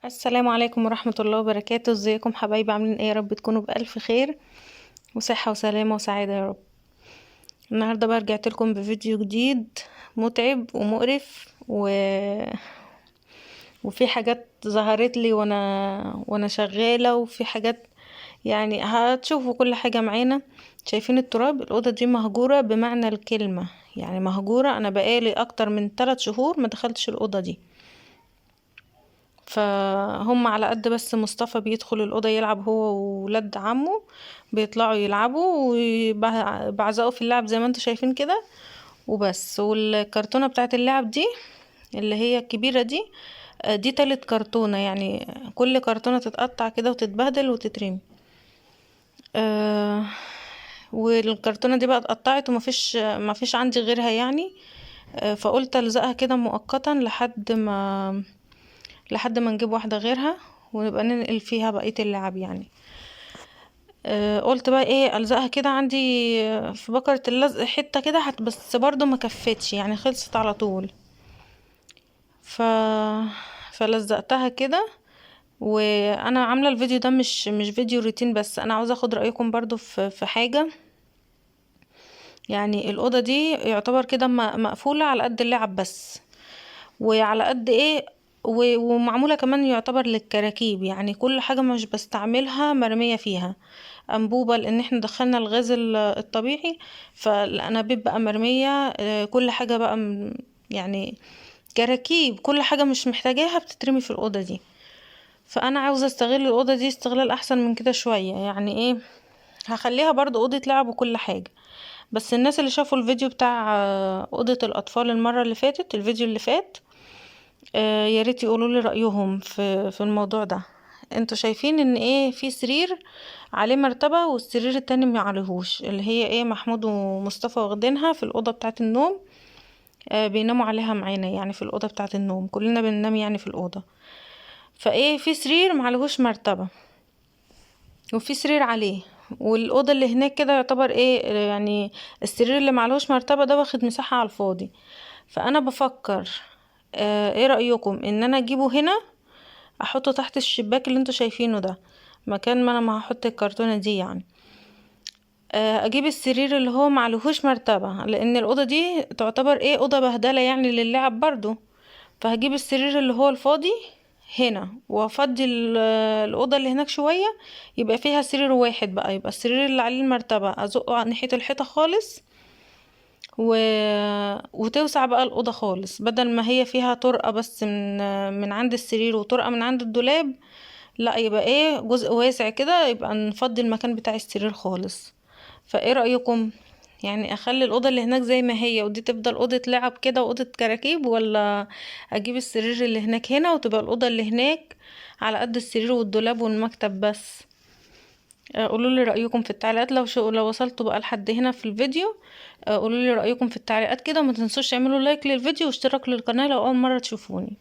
السلام عليكم ورحمة الله وبركاته. ازيكم حبايبي؟ عاملين ايه؟ يا رب تكونوا بألف خير وصحة وسلامة وسعادة يا رب. النهاردة بقى رجعت لكم بفيديو جديد متعب ومقرف وفي حاجات ظهرت لي وانا شغالة، وفي حاجات يعني هتشوفوا كل حاجة معانا. شايفين التراب؟ الأوضة دي مهجورة بمعنى الكلمة، يعني مهجورة. انا بقالي اكتر من 3 شهور ما دخلتش الأوضة دي. فهم على قد بس مصطفى بيدخل الأوضة يلعب هو وولاد عمه، بيطلعوا يلعبوا وبعزقوا في اللعب زي ما انتوا شايفين كده وبس. والكرتونة بتاعت اللعب دي اللي هي الكبيرة دي، دي تالت كرتونة، يعني كل كرتونة تتقطع كده وتتبهدل وتترمي. آه والكرتونة دي بقى اتقطعت ومفيش عندي غيرها يعني. فقلت الزقها كده مؤقتا لحد ما نجيب واحدة غيرها ونبقى ننقل فيها بقية اللعب يعني. قلت بقى ايه، الزقها كده عندي في بكرة اللزق حتة كده بس برضو ما كفتش، يعني خلصت على طول. ف فلزقتها كده. وانا عامله الفيديو ده مش فيديو روتين، بس انا عاوزه اخد رايكم برضو في حاجه. يعني الاوضه دي يعتبر كده مقفوله على قد اللعب بس، وعلى قد ايه، ومعمولة كمان يعتبر للكراكيب، يعني كل حاجة مش بستعملها مرمية فيها. انبوبة لان احنا دخلنا الغاز الطبيعي، فالانابيب بقى مرمية. كل حاجة بقى يعني كراكيب، كل حاجة مش محتاجاها بتترمي في الأوضة دي. فانا عاوزة استغل الأوضة دي استغلال احسن من كده شوية. يعني ايه، هخليها برضو أوضة لعب وكل حاجة. بس الناس اللي شافوا الفيديو بتاع أوضة الأطفال المرة اللي فاتت، الفيديو اللي فات، يا ريت يقولوا لي رأيهم في الموضوع ده. انتوا شايفين ان ايه، في سرير عليه مرتبة والسرير التاني ما عليهوش، اللي هي ايه، محمود ومصطفى واخدينها في الأوضة بتاعة النوم. بيناموا عليها معانا، يعني في الأوضة بتاعة النوم كلنا بننام يعني في الأوضة. فايه، في سرير معلهوش مرتبة وفي سرير عليه، والأوضة اللي هناك كده يعتبر ايه يعني، السرير اللي معلهوش مرتبة ده واخد مساحة على الفاضي. فأنا بفكر ايه رأيكم ان انا اجيبه هنا، احطه تحت الشباك اللي انتوا شايفينه ده، مكان ما انا ما هحط الكرتونة دي يعني. اجيب السرير اللي هو معلهوش مرتبة، لان الاوضة دي تعتبر ايه، اوضة بهدلة يعني للعب برضو. فهجيب السرير اللي هو الفاضي هنا، وافضي الاوضة اللي هناك شوية، يبقى فيها سرير واحد بقى. يبقى السرير اللي عليه المرتبة ازقه ناحية الحيطة خالص، و... وتوسع بقى الأوضة خالص، بدل ما هي فيها طرقة بس من عند السرير وطرقة من عند الدولاب. لا، يبقى ايه، جزء واسع كده، يبقى نفضي المكان بتاع السرير خالص. فايه رأيكم؟ يعني اخلي الأوضة اللي هناك زي ما هي ودي تفضل أوضة لعب كده وأوضة كراكيب، ولا اجيب السرير اللي هناك هنا وتبقى الأوضة اللي هناك على قد السرير والدولاب والمكتب بس؟ قولوا لي رأيكم في التعليقات. لو وصلتوا بقى لحد هنا في الفيديو، قولوا لي رأيكم في التعليقات كده، وما تنسوش تعملوا لايك للفيديو واشتراك للقناة لو اول مرة تشوفوني.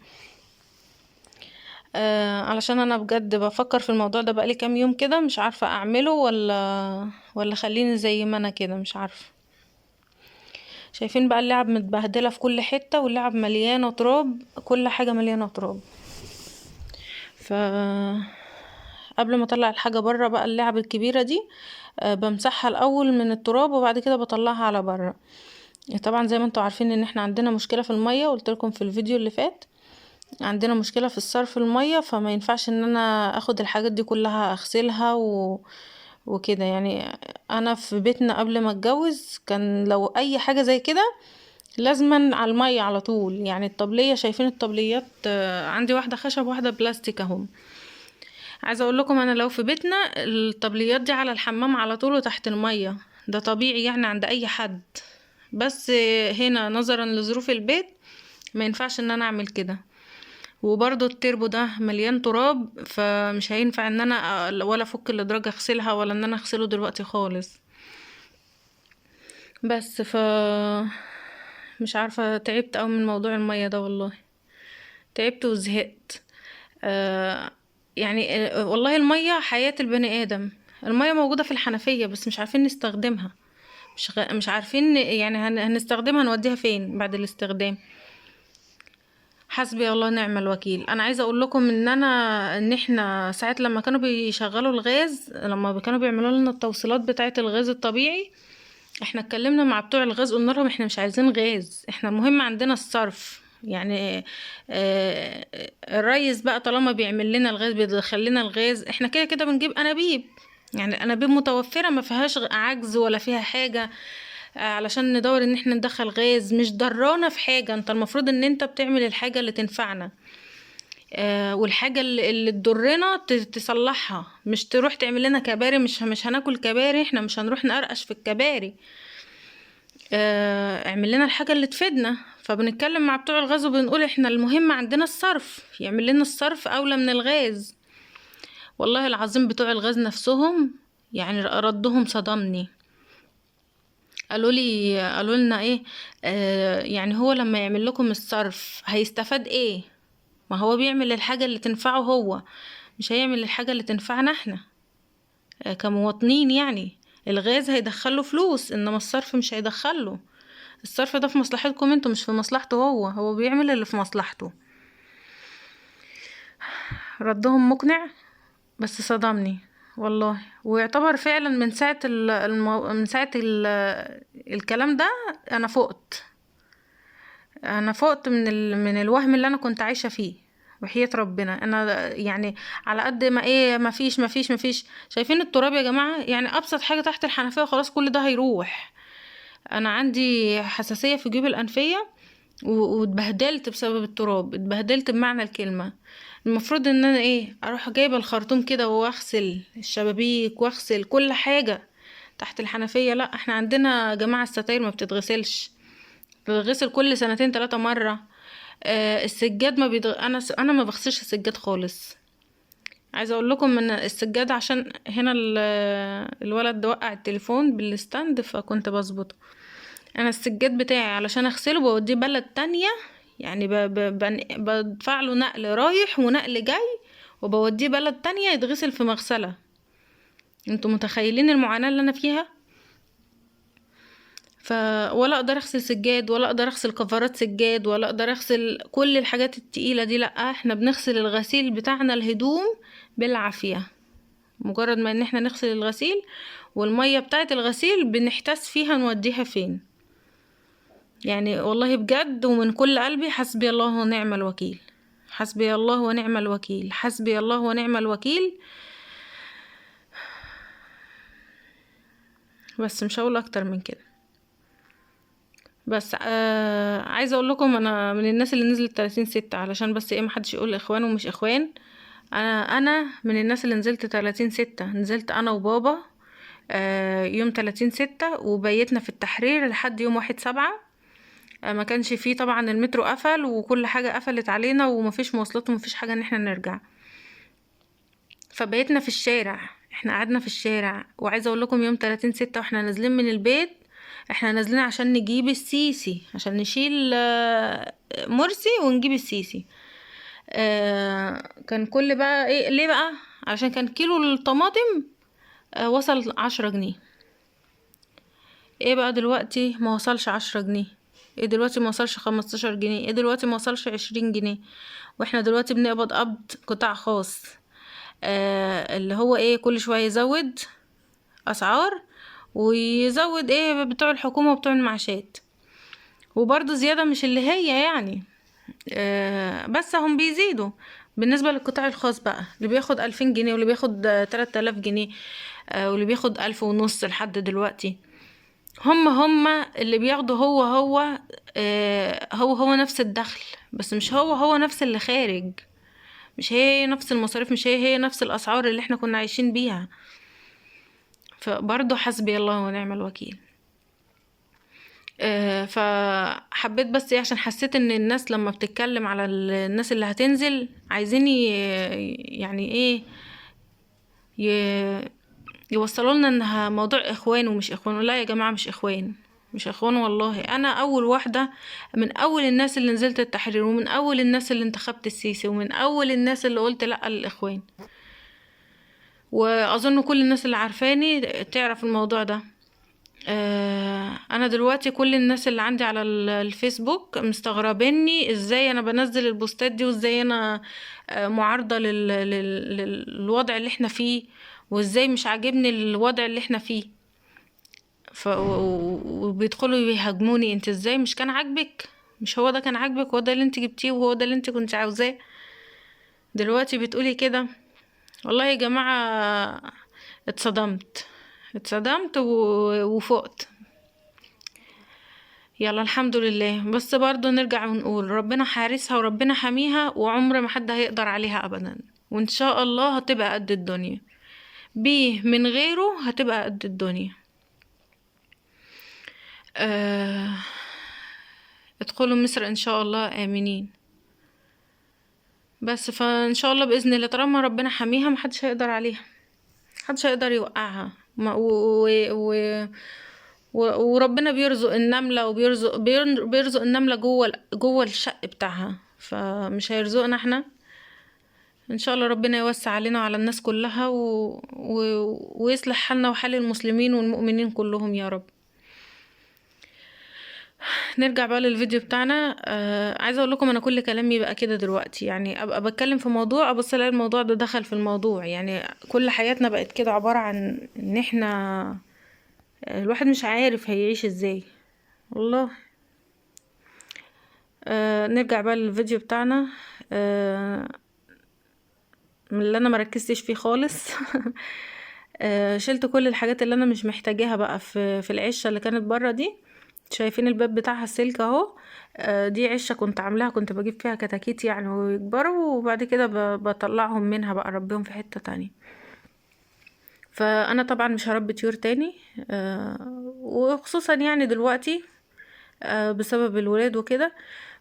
علشان انا بجد بفكر في الموضوع ده بقالي كام يوم كده، مش عارفة اعمله ولا خليني زي ما انا كده، مش عارفة. شايفين بقى اللعب متبهدلة في كل حتة، واللعب مليانة تراب، كل حاجة مليانة تراب. ف قبل ما اطلع الحاجة بره بقى، اللعب الكبيرة دي بمسحها الاول من التراب وبعد كده بطلعها على بره. طبعا زي ما انتوا عارفين ان احنا عندنا مشكلة في المية، قلت لكم في الفيديو اللي فات عندنا مشكلة في الصرف المية، فما ينفعش ان انا اخد الحاجات دي كلها اغسلها وكده يعني. انا في بيتنا قبل ما اتجوز كان لو اي حاجة زي كده لازما على المية على طول. يعني الطبلية، شايفين الطبليات؟ عندي واحدة خشب واحدة بلاستيك اهم. عايزة اقول لكم انا لو في بيتنا الطبليات دي على الحمام على طول وتحت المية، ده طبيعي يعني عند اي حد. بس هنا نظرا لظروف البيت ما ينفعش ان انا اعمل كده. وبرضو التربو ده مليان تراب، فمش هينفع ان انا ولا افك الادراج اغسلها، ولا ان انا اغسله دلوقتي خالص. بس مش عارفة، تعبت اوي من موضوع المية ده والله، تعبت وزهقت. آه يعني والله المية حياة البني ادم. المية موجودة في الحنفية بس مش عارفين نستخدمها. مش عارفين يعني هنستخدمها نوديها فين بعد الاستخدام. حسبي الله ونعم الوكيل. انا عايزه اقول لكم ان احنا ساعات لما كانوا بيشغلوا الغاز، لما كانوا بيعملوا لنا التوصيلات بتاعه الغاز الطبيعي، احنا اتكلمنا مع بتوع الغاز، قلنا لهم احنا مش عايزين غاز، احنا المهم عندنا الصرف. يعني الريس بقى طالما بيعمل لنا الغاز، بيدخل لنا الغاز، احنا كده كده بنجيب انابيب، يعني انابيب متوفره ما فيهاش عجز ولا فيها حاجه علشان ندور ان احنا ندخل غاز. مش ضرانا في حاجه، انت المفروض ان انت بتعمل الحاجه اللي تنفعنا، والحاجة اللي تضرنا تصلحها، مش تروح تعمل لنا كباري. مش هناكل كباري، احنا مش هنروح نقرقش في الكباري. اعمل لنا الحاجة اللي تفيدنا. فبنتكلم مع بتوع الغاز وبنقول احنا المهم عندنا الصرف، يعمل لنا الصرف اولى من الغاز. والله العظيم بتوع الغاز نفسهم يعني ردهم صدمني. قالوا لنا ايه؟ يعني هو لما يعمل لكم الصرف هيستفاد ايه؟ ما هو بيعمل الحاجة اللي تنفعه هو، مش هيعمل الحاجة اللي تنفعنا احنا كمواطنين. يعني الغاز هيدخله فلوس، انما الصرف مش هيدخله. الصرف ده في مصلحتكم انتوا، مش في مصلحته هو بيعمل اللي في مصلحته. ردهم مقنع بس صدمني والله. ويعتبر فعلا من ساعة الكلام ده انا فقت من الوهم اللي انا كنت عايشة فيه. وحياة ربنا انا يعني على قد ما ايه، ما فيش. شايفين التراب يا جماعة؟ يعني ابسط حاجة تحت الحنفية خلاص كل ده هيروح. انا عندي حساسية في جيوب الانفية واتبهدلت بسبب التراب، اتبهدلت بمعنى الكلمة. المفروض ان انا ايه، اروح جايبة الخرطوم كده واغسل الشبابيك واغسل كل حاجة تحت الحنفية. لا، احنا عندنا يا جماعة الستاير ما بتتغسلش، بتتغسل كل سنتين 3 مرة. السجاد ما انا ما بغسلش السجاد خالص. عايزه اقول لكم ان السجاد، عشان هنا الولد ده وقع التليفون بالستاند فكنت بظبطه. انا السجاد بتاعي علشان اغسله بوديه بلد تانية، يعني بدفع له نقل رايح ونقل جاي، وبوديه بلد تانية يتغسل في مغسلة. انتوا متخيلين المعاناة اللي انا فيها؟ ولا اقدر اغسل سجاد، ولا اقدر اغسل كفرات سجاد، ولا اقدر اغسل كل الحاجات التقيلة دي. لا، احنا بنغسل الغسيل بتاعنا الهدوم بالعافية. مجرد ما ان احنا نغسل الغسيل، والمية بتاعت الغسيل بنحتاس فيها نوديها فين. يعني والله بجد ومن كل قلبي، حسبي الله ونعم الوكيل، حسبي الله ونعم الوكيل، حسبي الله ونعم الوكيل. بس مش هقول اكتر من كده. بس عايزه اقول لكم انا من الناس اللي نزلت 30/6، علشان بس ايه محدش يقول اخوان ومش اخوان. انا من الناس اللي نزلت 30/6. نزلت انا وبابا يوم 30/6، وبيتنا في التحرير لحد يوم 1/7. ما كانش فيه طبعا، المترو قفل وكل حاجة قفلت علينا، ومفيش مواصلات ومفيش حاجة ان احنا نرجع. فبيتنا في الشارع، احنا قعدنا في الشارع. وعايزة اقول لكم يوم 30/6 واحنا نازلين من البيت، احنا نازلين عشان نجيب السيسي، عشان نشيل مرسي ونجيب السيسي. كان كل بقى ايه ليه بقى؟ علشان كان كيلو الطماطم وصل 10 جنيه. ايه بقى دلوقتي ما وصلش 10 جنيه؟ ايه دلوقتي ما وصلش 15 جنيه؟ ايه دلوقتي ما وصلش 20 جنيه؟ واحنا دلوقتي بنقبض قبض قطاع خاص، اللي هو ايه، كل شوية يزود اسعار، ويزود ايه بتوع الحكومة وبتوع المعاشات، وبرضه زيادة مش اللي هي يعني بس هم بيزيدوا. بالنسبة للقطاع الخاص بقى، اللي بياخد 2000 جنيه، واللي بياخد 3000 جنيه، واللي بياخد 1500 لحد دلوقتي، هم اللي بياخدوا هو نفس الدخل، بس مش هو نفس اللي خارج. مش هي نفس المصاريف، مش هي نفس الأسعار اللي احنا كنا عايشين بيها. فبرضه حسبي الله ونعم الوكيل. فحبيت بس ايه، عشان حسيت ان الناس لما بتتكلم على الناس اللي هتنزل عايزين يعني ايه يوصلوا لنا انها موضوع اخوان ومش اخوان. لا يا جماعة، مش اخوان، مش اخوان والله. انا اول واحدة، من اول الناس اللي نزلت التحرير، ومن اول الناس اللي انتخبت السيسي، ومن اول الناس اللي قلت لا للاخوان. واظن كل الناس اللي عارفاني تعرف الموضوع ده. انا دلوقتي كل الناس اللي عندي على الفيسبوك مستغربيني ازاي انا بنزل البوستات دي، وازاي انا معارضة للوضع اللي احنا فيه، وازاي مش عاجبني الوضع اللي احنا فيه. وبيدخلوا يهاجموني، انت ازاي مش كان عاجبك؟ مش هو ده كان عاجبك؟ هو ده اللي انت جبتيه، وهو ده اللي انت كنت عاوزاه، دلوقتي بتقولي كده؟ والله يا جماعة اتصدمت، اتصدمت وفقت. يلا الحمد لله. بس برضو نرجع ونقول ربنا حارسها وربنا حميها، وعمر ما حد هيقدر عليها ابدا، وان شاء الله هتبقى قد الدنيا، بيه من غيره هتبقى قد الدنيا. آه ادخلوا مصر ان شاء الله امنين. بس فان شاء الله باذن الله طالما ربنا حميها محدش هيقدر عليها، محدش هيقدر يوقعها. وربنا بيرزق النملة، بيرزق النملة جوه الشق بتاعها، فمش هيرزقنا احنا؟ ان شاء الله ربنا يوسع علينا وعلى الناس كلها ويصلح حالنا وحال المسلمين والمؤمنين كلهم يا رب. نرجع بقى للفيديو بتاعنا. عايزه اقول لكم انا كل كلامي بقى كده دلوقتي، يعني ابقى بتكلم في موضوع ابص الاقي الموضوع ده دخل في الموضوع، يعني كل حياتنا بقت كده عباره عن ان احنا الواحد مش عارف هيعيش ازاي والله. نرجع بقى للفيديو بتاعنا. من اللي انا مركزتش فيه خالص شلت كل الحاجات اللي انا مش محتاجاها بقى في العشه اللي كانت بره دي. شايفين الباب بتاعها السلك اهو. دي عشه كنت عاملاها، كنت بجيب فيها كتاكيت يعني ويكبروا، وبعد كده بطلعهم منها بقى اربيهم في حته تانية. فانا طبعا مش هربي طيور تاني، وخصوصا يعني دلوقتي بسبب الولاد وكده.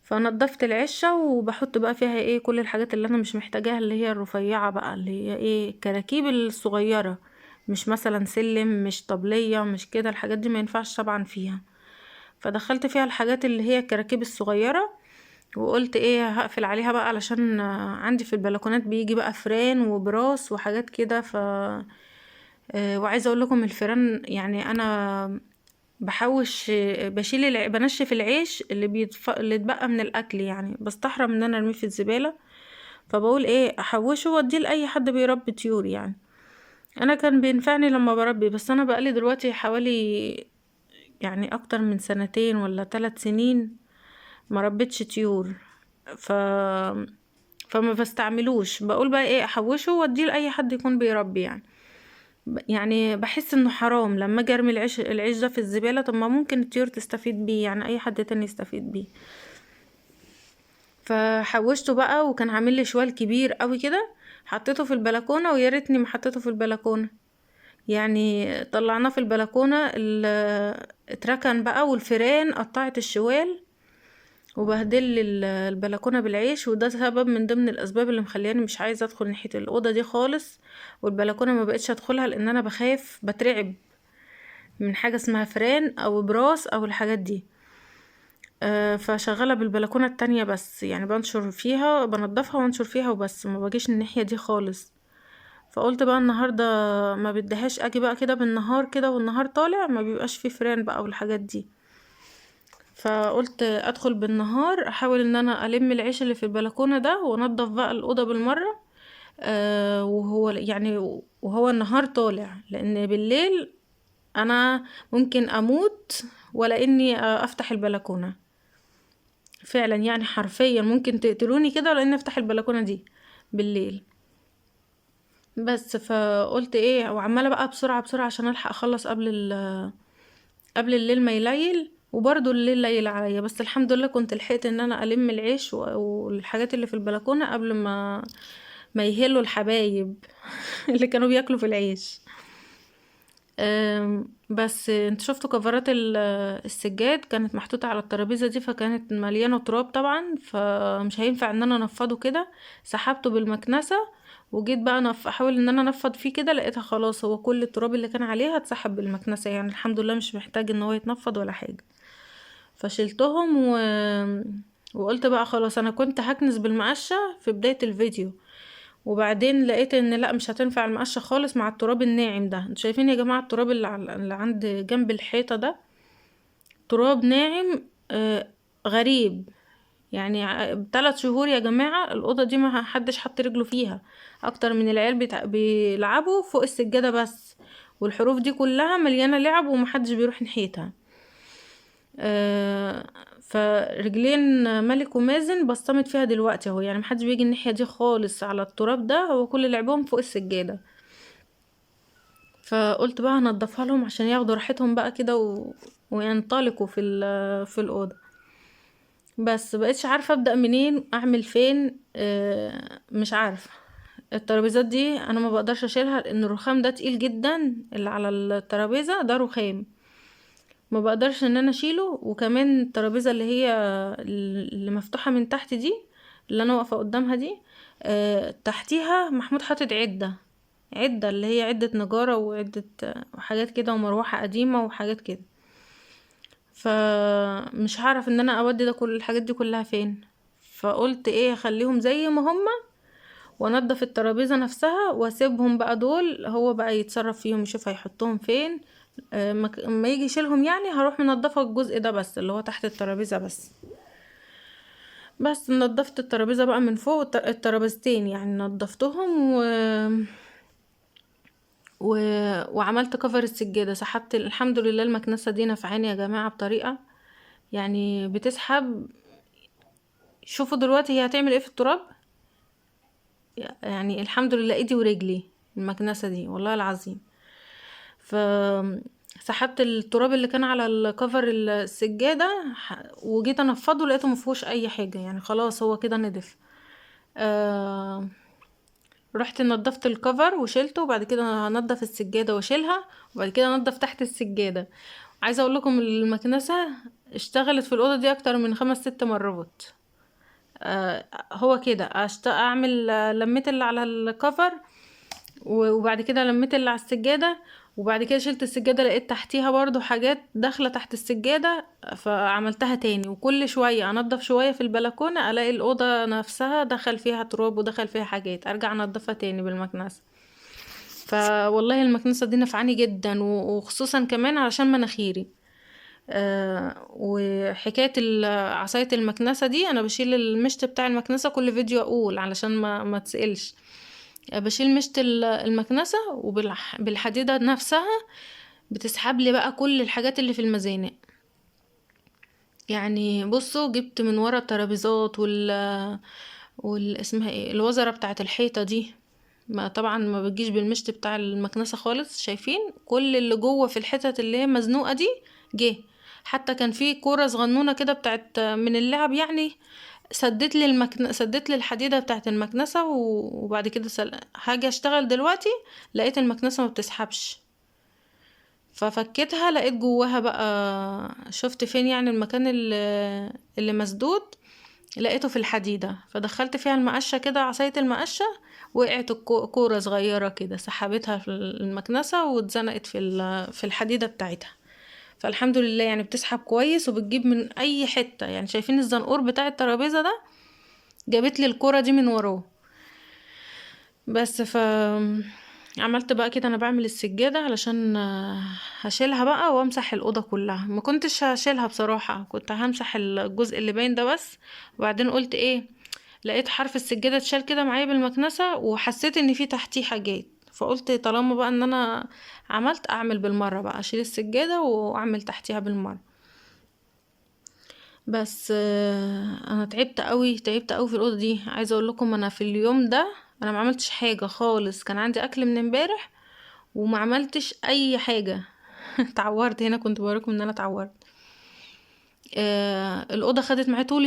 فنضفت العشه وبحط بقى فيها ايه كل الحاجات اللي انا مش محتاجاها، اللي هي الرفيعه بقى، اللي هي ايه الكراكيب الصغيره، مش مثلا سلم، مش طبليه، مش كده، الحاجات دي ما ينفعش طبعا فيها. فدخلت فيها الحاجات اللي هي الكراكيب الصغيره، وقلت ايه هقفل عليها بقى علشان عندي في البلكونات بيجي بقى فران وبراس وحاجات كده. وعايزه اقول لكم الفيران يعني انا بحوش، بشيل بنشف العيش اللي اتبقى من الاكل، يعني بستحرم ان انا ارميه في الزباله. فبقول ايه احوشه واديه لاي حد بيربي طيور يعني. انا كان بينفعني لما بربي، بس انا بقالي دلوقتي حوالي يعني اكتر من 2 ولا 3 سنين ما ربيتش طيور. ف فما بستعملوش، بقول بقى ايه احوشه واديه لاي حد يكون بيربي يعني. يعني بحس انه حرام لما اجي ارمي العيش ده في الزبالة. طب ما ممكن الطيور تستفيد بيه، يعني اي حد تاني يستفيد بيه. فحوشته بقى، وكان عامل لي شوال كبير قوي كده، حطيته في البلكونة، ويا ريتني ما حطيته في البلكونة. يعني طلعناه في البلكونة اتركن بقى، والفيران قطعت الشوال وبهدل لي البلكونه بالعيش. وده سبب من ضمن الاسباب اللي مخلياني مش عايزه ادخل ناحيه الاوضه دي خالص، والبلكونه ما بقتش ادخلها، لان انا بخاف بترعب من حاجه اسمها فران او براس او الحاجات دي. فشغاله بالبلكونه التانية بس، يعني بنشر فيها، بنضفها وانشر فيها وبس، ما باجيش الناحيه دي خالص. فقلت بقى النهارده ما بدهاش اجي بقى كده بالنهار كده، والنهار طالع ما بيبقاش فيه فران بقى والحاجات دي. فقلت ادخل بالنهار احاول ان انا الم العيش اللي في البلكونه ده وانضف بقى الاوضه بالمره. وهو يعني وهو النهار طالع، لان بالليل انا ممكن اموت ولا اني افتح البلكونه. فعلا يعني حرفيا ممكن تقتلوني كده ولا اني افتح البلكونه دي بالليل. بس فقلت ايه، وعماله بقى بسرعه بسرعه عشان الحق اخلص قبل الليل ما يليل. وبرضه الليل ليل عليا، بس الحمد لله كنت لحقت ان انا الم العيش والحاجات اللي في البلكونه قبل ما يهلوا الحبايب اللي كانوا بياكلوا في العيش. بس انت شفتوا كفرات السجاد كانت محطوطة على الترابيزة دي، فكانت مليانة تراب طبعا، فمش هينفع ان انا انفضه كده. سحبته بالمكنسة وجيت بقى احاول ان انا انفض فيه كده، لقيتها خلاص هو كل التراب اللي كان عليها اتسحب بالمكنسة، يعني الحمد لله مش محتاج ان هو يتنفض ولا حاجة. فشلتهم وقلت بقى خلاص، انا كنت هكنس بالمقشة في بداية الفيديو، وبعدين لقيت ان لا مش هتنفع المقشة خالص مع التراب الناعم ده. انتوا شايفين يا جماعة التراب اللي عند جنب الحيطة ده تراب ناعم غريب. يعني 3 شهور يا جماعة الأوضة دي ما حدش حط رجله فيها. اكتر من العيال بيلعبوا فوق السجادة بس، والحروف دي كلها مليانة لعب ومحدش بيروح ناحيتها. فرجلين ملك ومازن بصمت فيها دلوقتي اهو، يعني محدش بيجي الناحية دي خالص على التراب ده، هو كل لعبهم فوق السجادة. فقلت بقى هنضفها لهم عشان ياخدوا راحتهم بقى كده وينطلقوا في الأوضة. بس بقيتش عارفة ابدأ منين اعمل فين. مش عارفة. الترابيزات دي انا ما بقدرش اشيلها لان الرخام ده تقيل جدا، اللي على الترابيزة ده رخام ما بقدرش ان انا اشيله. وكمان الترابيزة اللي هي اللي مفتوحة من تحت دي، اللي انا واقفة قدامها دي، تحتيها محمود حاطط عدة اللي هي عدة نجارة وعدة وحاجات كده ومروحة قديمة وحاجات كده. فمش هعرف ان انا اودي ده كل الحاجات دي كلها فين. فقلت ايه اخليهم زي ما هما وانضف الترابيزة نفسها واسيبهم بقى دول هو بقى يتصرف فيهم يشوف هيحطهم فين. اما يجي يشيلهم يعني هروح منضفة الجزء ده بس اللي هو تحت الترابيزة بس. بس نضفت الترابيزة بقى من فوق الترابيزتين يعني نضفتهم و... وعملت كفر السجادة. سحبت الحمد لله المكنسة دي نفعاني يا جماعة بطريقة يعني بتسحب. شوفوا دلوقتي هي هتعمل ايه في التراب. يعني الحمد لله ايدي ورجلي المكنسة دي والله العظيم. سحبت التراب اللي كان على الكفر السجادة وجيت انفضه لقيته مفيهوش اي حاجة، يعني خلاص هو كده نضف. رحت نضفت الكفر وشيلته، وبعد كده هنضف السجادة واشيلها، وبعد كده انضف تحت السجادة. عايزة اقول لكم المكنسة اشتغلت في الأوضة دي اكتر من 5-6 مرات. هو كده اعمل لميت اللي على الكفر وبعد كده لميت اللي على السجادة، وبعد كده شلت السجادة لقيت تحتيها برضو حاجات داخلة تحت السجادة فعملتها تاني. وكل شوية انضف شوية في البلكونة الاقي الأوضة نفسها دخل فيها تراب ودخل فيها حاجات ارجع انضفها تاني بالمكنسة. فوالله المكنسة دي نفعاني جدا وخصوصا كمان علشان مناخيري. وحكاية عصاية المكنسة دي انا بشيل المشط بتاع المكنسة كل فيديو اقول علشان ما تسألش. بشيل مشط المكنسة وبالحديدة نفسها بتسحب لي بقى كل الحاجات اللي في المزانق. يعني بصوا جبت من ورا الترابيزات اسمها ايه الوزرة بتاعت الحيطة دي، ما طبعا ما بتجيش بالمشط بتاع المكنسة خالص. شايفين كل اللي جوه في الحتت اللي هي مزنوقة دي جه. حتى كان في كورة صغنونة كده بتاعت من اللعب يعني سدت لي الحديدة بتاعت المكنسة وبعد كده هاجي اشتغل دلوقتي لقيت المكنسة ما بتسحبش. ففكيتها لقيت جواها بقى شفت فين يعني المكان اللي مسدود لقيته في الحديدة. فدخلت فيها المقشة كده عصاية المقشة وقعت كورة صغيرة كده سحبتها في المكنسة واتزنقت في الحديدة بتاعتها. فالحمد لله يعني بتسحب كويس وبتجيب من اي حتة. يعني شايفين الزنقور بتاع الترابيزة ده جابت لي الكرة دي من وراه. بس عملت بقى كده انا بعمل السجادة علشان هشيلها بقى وامسح الأوضة كلها. ما كنتش هشيلها بصراحة، كنت همسح الجزء اللي باين ده بس. وبعدين قلت ايه لقيت حرف السجادة اتشال كده معايا بالمكنسة وحسيت ان في تحتيه حاجات، فقلت طالما بقى ان انا عملت اعمل بالمرة بقى اشيل السجادة واعمل تحتيها بالمرة. بس انا تعبت قوي في الاوضه دي. عايزه اقول لكم انا في اليوم ده انا ما عملتش حاجه خالص. كان عندي اكل من امبارح وما عملتش اي حاجه. اتعورت هنا كنت بوريكم ان انا اتعورت. الاوضه خدت معايا طول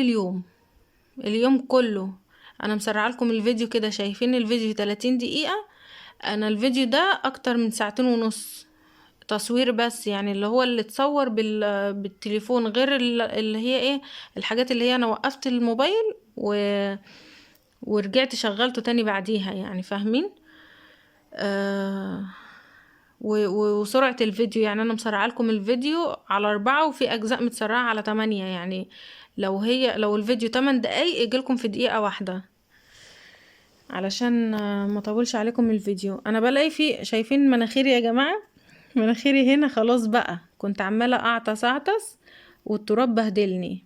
اليوم كله. انا مسرعه لكم الفيديو كده شايفين الفيديو 30 دقيقه. انا الفيديو ده اكتر من 2.5 ساعة تصوير بس، يعني اللي هو اللي اتصور بالتليفون غير اللي هي ايه الحاجات اللي هي انا وقفت الموبايل ورجعت شغلته تاني بعديها يعني فاهمين. وسرعة الفيديو يعني انا مسرعه لكم الفيديو على 4 وفي اجزاء متسرعة على 8 يعني. لو الفيديو 8 دقايق يجيلكم في دقيقة واحدة. علشان ما اطولش عليكم الفيديو. انا بلاقي شايفين مناخيري يا جماعة؟ مناخيري هنا خلاص بقى، كنت عمالة اعطس والتراب بهدلني.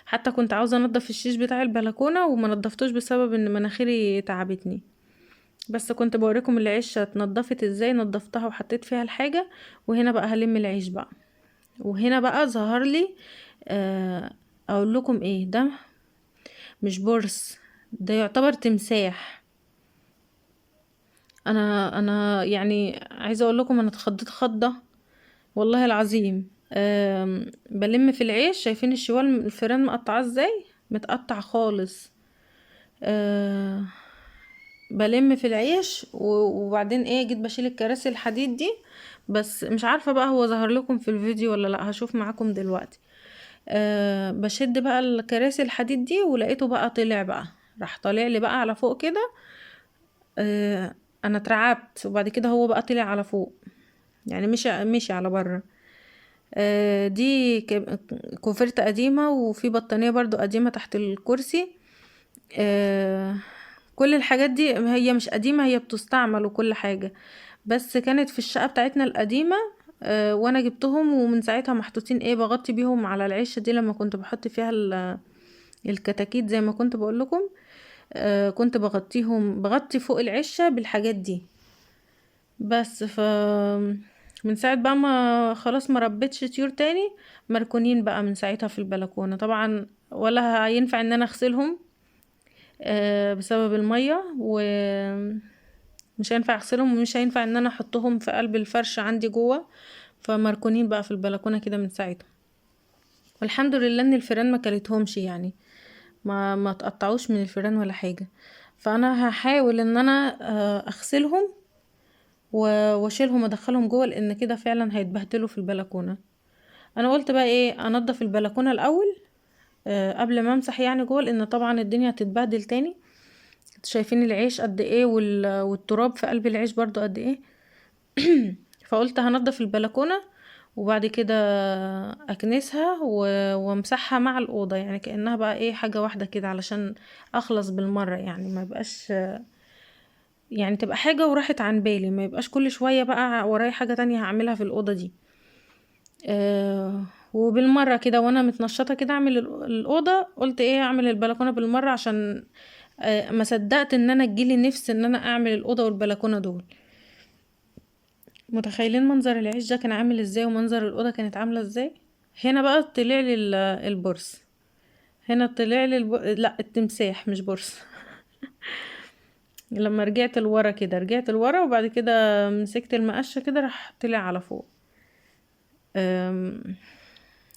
حتى كنت عاوزة انضف الشيش بتاع البلكونة وما نضفتوش بسبب ان مناخيري تعبتني. بس كنت بوريكم العيش اتنضفت ازاي، نضفتها وحطيت فيها الحاجة. وهنا بقى هلم العيش بقى. وهنا بقى ظهر لي اقول لكم ايه ده؟ مش برص، ده يعتبر تمساح. انا يعني عايزه اقول لكم انا اتخضيت خضه والله العظيم. بلم في العيش، شايفين الشوال الفيران مقطعاه ازاي؟ متقطع خالص. بلم في العيش وبعدين ايه، جيت بشيل الكراسي الحديد دي. بس مش عارفه بقى هو ظهر لكم في الفيديو ولا لا، هشوف معاكم دلوقتي. بشد بقى الكراسي الحديد دي ولقيته بقى طلع بقى، راح طالع لي بقى على فوق كده. انا اترعبت، وبعد كده هو بقى طلع على فوق، يعني مشي على بره. دي كوفرت قديمة، وفي بطانية برضو قديمة تحت الكرسي. كل الحاجات دي هي مش قديمة، هي بتستعمل وكل حاجة، بس كانت في الشقة بتاعتنا القديمة. وانا جبتهم، ومن ساعتها محطوطين ايه، بغطي بيهم على العيشة دي لما كنت بحط فيها الكتاكيت زي ما كنت بقول لكم. كنت بغطي فوق العشة بالحاجات دي. بس من ساعة بقى ما خلاص ما ربيتش طيور تاني، مركونين بقى من ساعتها في البلكونة طبعا، ولا هينفع ان انا اغسلهم بسبب المية، ومش هينفع اغسلهم، ومش هينفع ان انا احطهم في قلب الفرش عندي جوه. فمركونين بقى في البلكونة كده من ساعتها. والحمد لله ان الفيران ما كلتهمش يعني، ما تقطعوش من الفيران ولا حاجة. فانا هحاول ان انا اغسلهم واشيلهم ادخلهم جوه، لان كده فعلا هيتبهدلوا في البلكونه. انا قلت بقى ايه، انضف البلكونه الاول قبل ما امسح يعني جوه، لان طبعا الدنيا هتتبهدل تاني. انتوا شايفين العيش قد ايه والتراب في قلب العيش برضو قد ايه. فقلت هنضف البلكونه، وبعد كده اكنسها وامسحها مع الاوضه، يعني كانها بقى ايه حاجه واحده كده، علشان اخلص بالمره، يعني ما يبقاش يعني تبقى حاجة وراحت عن بالي، ما يبقاش كل شوية بقى وراي حاجة تانية هعملها في الأوضة دي. أه وبالمرة كده وانا متنشطة كده اعمل الأوضة، قلت ايه اعمل البلكونة بالمرة، عشان ما صدقت ان انا تجيلي نفس ان انا اعمل الأوضة والبلكونة دول. متخيلين منظر العيش ده كان عامل ازاي، ومنظر الأوضة كانت عاملة ازاي؟ هنا بقى طلع لي البرص. هنا طلع لي لا التمساح مش برص. لما رجعت لورا وبعد كده مسكت المقشة كده، راح طلع على فوق.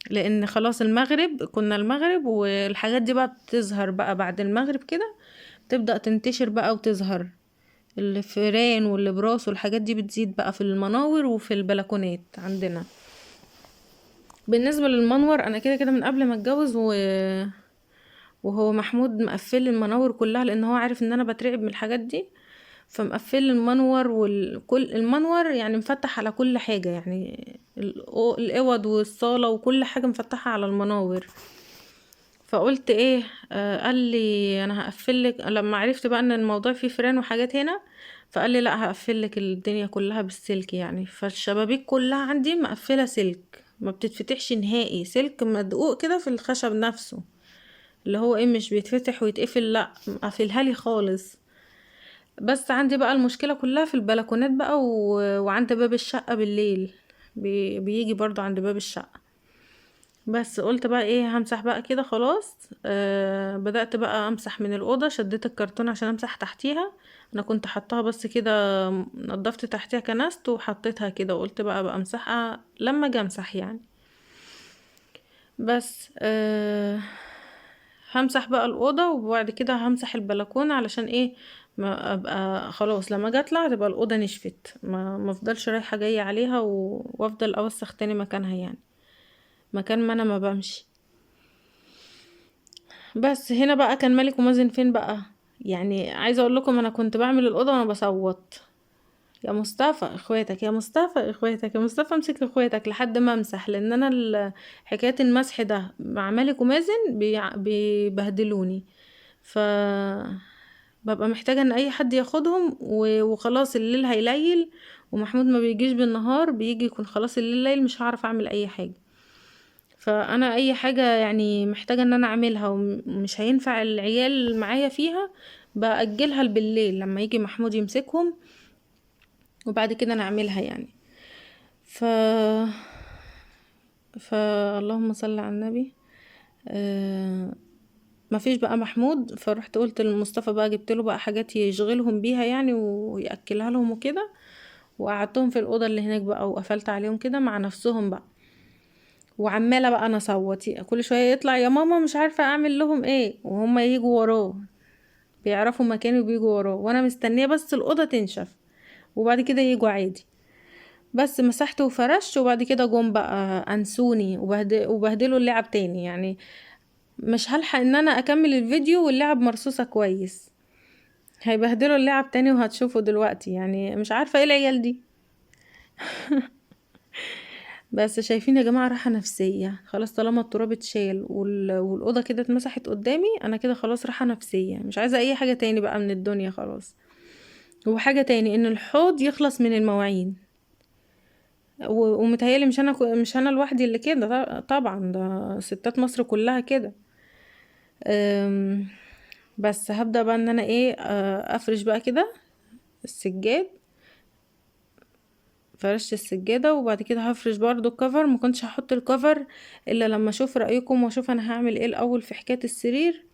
لان خلاص كنا المغرب، والحاجات دي بقى بتظهر بقى بعد المغرب كده، تبدأ تنتشر بقى وتظهر الفيران والبراس والحاجات دي، بتزيد بقى في المناور وفي البلكونات عندنا. بالنسبة للمنور، انا كده كده من قبل ما اتجوز وهو محمود مقفل المناور كلها، لان هو عارف ان انا بترعب من الحاجات دي. فمقفل المنور، وكل المنور يعني مفتح على كل حاجة، يعني الاوض والصالة وكل حاجة مفتحة على المناور. فقلت ايه، قال لي انا هقفلك، لما عرفت بقى ان الموضوع فيه فران وحاجات هنا، فقال لي لا هقفلك الدنيا كلها بالسلك يعني. فالشبابيك كلها عندي مقفلة سلك، ما بتتفتحش نهائي، سلك مدقوق كده في الخشب نفسه، اللي هو ايه مش بيتفتح ويتقفل، لا مقفلها لي خالص. بس عندي بقى المشكلة كلها في البلكونات بقى وعند باب الشقة بالليل، بيجي برضو عند باب الشقة. بس قلت بقى ايه همسح بقى كده خلاص. بدأت بقى امسح من الأوضة، شديت الكرتون عشان امسح تحتيها. انا كنت حطاها بس كده، نضفت تحتيها كنست وحطيتها كده، وقلت بقى امسحها لما اجي امسح يعني. بس همسح بقى الأوضة، وبعد كده همسح البلكونة، علشان ايه ما ابقى خلاص لما اجي اطلع تبقى الأوضة نشفت، ما افضلش رايحة جاية عليها وافضل اوسخ تاني مكانها، يعني مكان ما انا ما بمشي. بس هنا بقى كان مالك ومازن فين بقى؟ يعني عايزه اقول لكم انا كنت بعمل الاوضه وانا بصوت، يا مصطفى اخواتك، يا مصطفى اخواتك، يا مصطفى امسك اخواتك لحد ما امسح، لان انا حكايه المسح ده مع مالك ومازن بيبهدلوني. ف ببقى محتاجة ان اي حد ياخدهم وخلاص الليل هيليل، ومحمود ما بيجيش بالنهار، بيجي يكون خلاص الليل ليل، مش هعرف اعمل اي حاجة. فانا اي حاجة يعني محتاجة ان انا اعملها ومش هينفع العيال معايا فيها، بأجلها بالليل لما يجي محمود يمسكهم، وبعد كده نعملها يعني. ف اللهم صل على النبي. مفيش بقى محمود، فرحت قلت لمصطفى بقى، جبت له بقى حاجات يشغلهم بيها يعني ويأكلها لهم وكده، وقعدتهم في الأوضة اللي هناك بقى، وقفلت عليهم كده مع نفسهم بقى. وعمالة بقى انا اصوت، كل شوية يطلع يا ماما مش عارفة اعمل لهم ايه، وهم يجوا وراه، بيعرفوا مكاني وبيجوا وراه، وانا مستنية بس الأوضة تنشف وبعد كده يجوا عادي. بس مسحت وفرشت، وبعد كده جم بقى انسوني وبهدلوا اللعب تاني يعني. مش هلحق ان انا اكمل الفيديو واللعب مرصوصة كويس، هيبهدلوا اللعب تاني وهتشوفوا دلوقتي، يعني مش عارفة ايه العيال دي. بس شايفين يا جماعة، راحة نفسية خلاص طالما التراب اتشال والأوضة كده اتمسحت قدامي، انا كده خلاص راحة نفسية، مش عايزة اي حاجة تاني بقى من الدنيا خلاص. وحاجة تاني، ان الحوض يخلص من المواعين. ومتهيألي مش انا لوحدي اللي كده، طبعا ده ستات مصر كلها كده. أم، بس هبدأ بقى ان انا ايه، افرش بقى كده السجاد. فرشت السجادة، وبعد كده هفرش برضو الكفر. ما كنتش هحط الكفر الا لما اشوف رأيكم واشوف انا هعمل ايه الاول في حكاية السرير،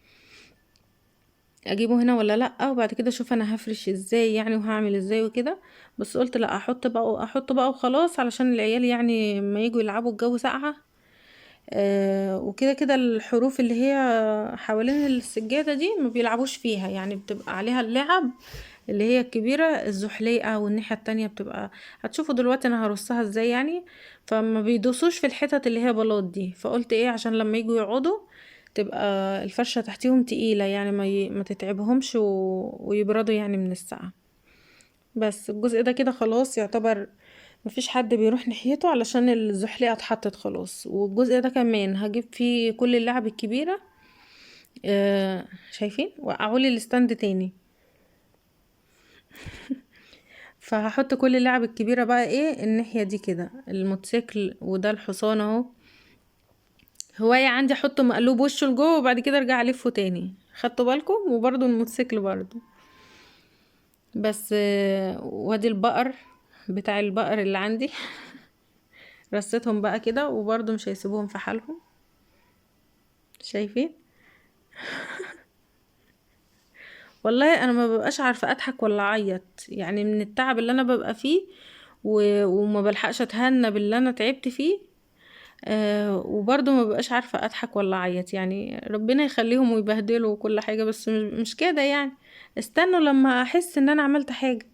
اجيبه هنا ولا لا، وبعد كده اشوف انا هفرش ازاي يعني وهعمل ازاي وكده. بس قلت لا، احط بقى وخلاص، علشان العيال يعني ما يجوا يلعبوا الجو ساقعة. وكده كده الحروف اللي هي حوالين السجادة دي ما بيلعبوش فيها، يعني بتبقى عليها اللعب اللي هي الكبيرة الزحليقة، والناحية التانية بتبقى، هتشوفوا دلوقتي انا هرصها ازاي يعني. فما بيدوسوش في الحتت اللي هي بلاط دي، فقلت ايه عشان لما يجوا يقعدوا تبقى الفرشة تحتيهم تقيلة، يعني ما تتعبهمش ويبردوا يعني من الساعة. بس الجزء ده كده خلاص يعتبر مفيش حد بيروح ناحيته، علشان الزحليقة اتحطت خلاص. والجزء ده كمان هجيب فيه كل اللعب الكبيرة. شايفين وقعولي الستاند تاني، فهحط كل اللعب الكبيرة بقى ايه الناحية دي كده، الموتوسيكل وده الحصان اهو. هواية عندي احطه مقلوب وشه لجوه وبعد كده ارجع الفه تاني، خدتوا بالكم؟ وبرضو الموتوسيكل برضو. بس وادي البقر، بتاع البقر اللي عندي. رصيتهم بقى كده، وبرضو مش هيسيبوهم في حالهم. شايفين؟ والله انا ما ببقاش عارفه اضحك ولا اعيط، يعني من التعب اللي انا ببقى فيه وما بلحقش اتهنى باللي انا تعبت فيه. وبرضه ما ببقاش عارفه اضحك ولا اعيط، يعني ربنا يخليهم ويبهدلوا وكل حاجه، بس مش كده يعني. استنوا لما احس ان انا عملت حاجه.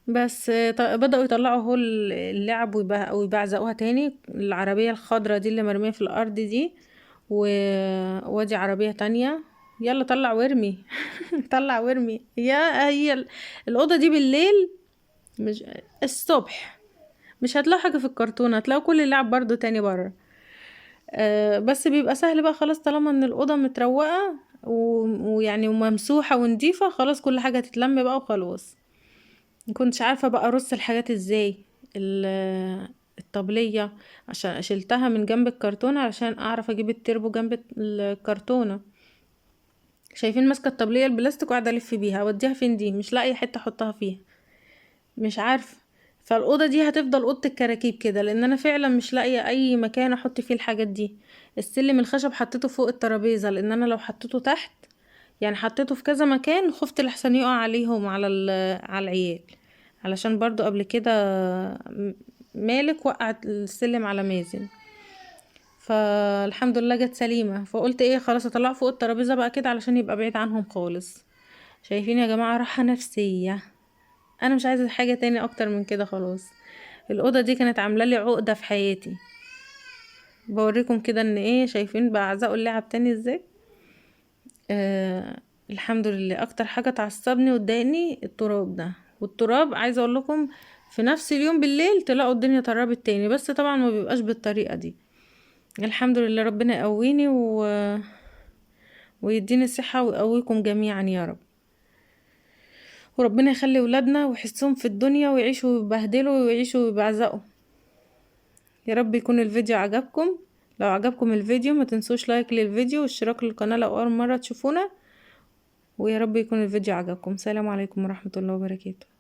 بس بدأوا يطلعوا هو اللعب ويبعزقوها تاني. العربية الخضرة دي اللي مرمية في الأرض دي، وادي عربية تانية. يلا طلع وارمي. طلع وارمي هي الأوضة دي بالليل، مش الصبح، مش هتلاقوا حاجة في الكرتون، هتلاقوا كل اللعب برضو تاني برا. بس بيبقى سهل بقى خلاص طالما ان الأوضة متروقة ويعني وممسوحة ونضيفة، خلاص كل حاجة تتلم بقى وخلاص. مكنتش عارفة بقى ارص الحاجات ازاي. الطبلية عشان شلتها من جنب الكرتونة علشان اعرف اجيب التربو جنب الكرتونة. شايفين؟ ماسكة الطبلية البلاستيك وقاعدة الف بيها، اوديها فين دي؟ مش لاقي حتة احطها فيها، مش عارفة. فالأوضة دي هتفضل أوضة الكراكيب كده، لأن أنا فعلا مش لاقية أي مكان أحط فيه الحاجات دي. السلم الخشب حطيته فوق الترابيزة، لأن أنا لو حطيته تحت يعني حطيته في كذا مكان، خفت لحسن يقع عليهم على العيال، علشان برضو قبل كده مالك وقعت السلم على مازن، فالحمد لله جت سليمة. فقلت ايه خلاص اطلعه فوق الترابيزة بقى كده علشان يبقى بعيد عنهم خالص. شايفين يا جماعة؟ راحة نفسية. انا مش عايزة حاجة تاني اكتر من كده خلاص. الأوضة دي كانت عاملة لي عقدة في حياتي. بوريكم كده ان ايه، شايفين بعزقوا اللعب تاني ازاي. الحمد لله. اكتر حاجة تعصبني وتضايقني التراب ده، والتراب عايزة اقول لكم في نفس اليوم بالليل تلاقوا الدنيا طربت تاني، بس طبعا ما بيبقاش بالطريقة دي. الحمد لله ربنا يقويني ويديني الصحة ويقويكم جميعا يا رب. وربنا يخلي ولادنا ويحسهم في الدنيا ويعيشوا ويبهدلوا ويعيشوا ويبعزقوا يا رب. يكون الفيديو عجبكم. لو عجبكم الفيديو ما تنسوش لايك للفيديو واشتراك للقناة لو اول مرة تشوفونا. ويا رب يكون الفيديو عجبكم. سلام عليكم ورحمة الله وبركاته.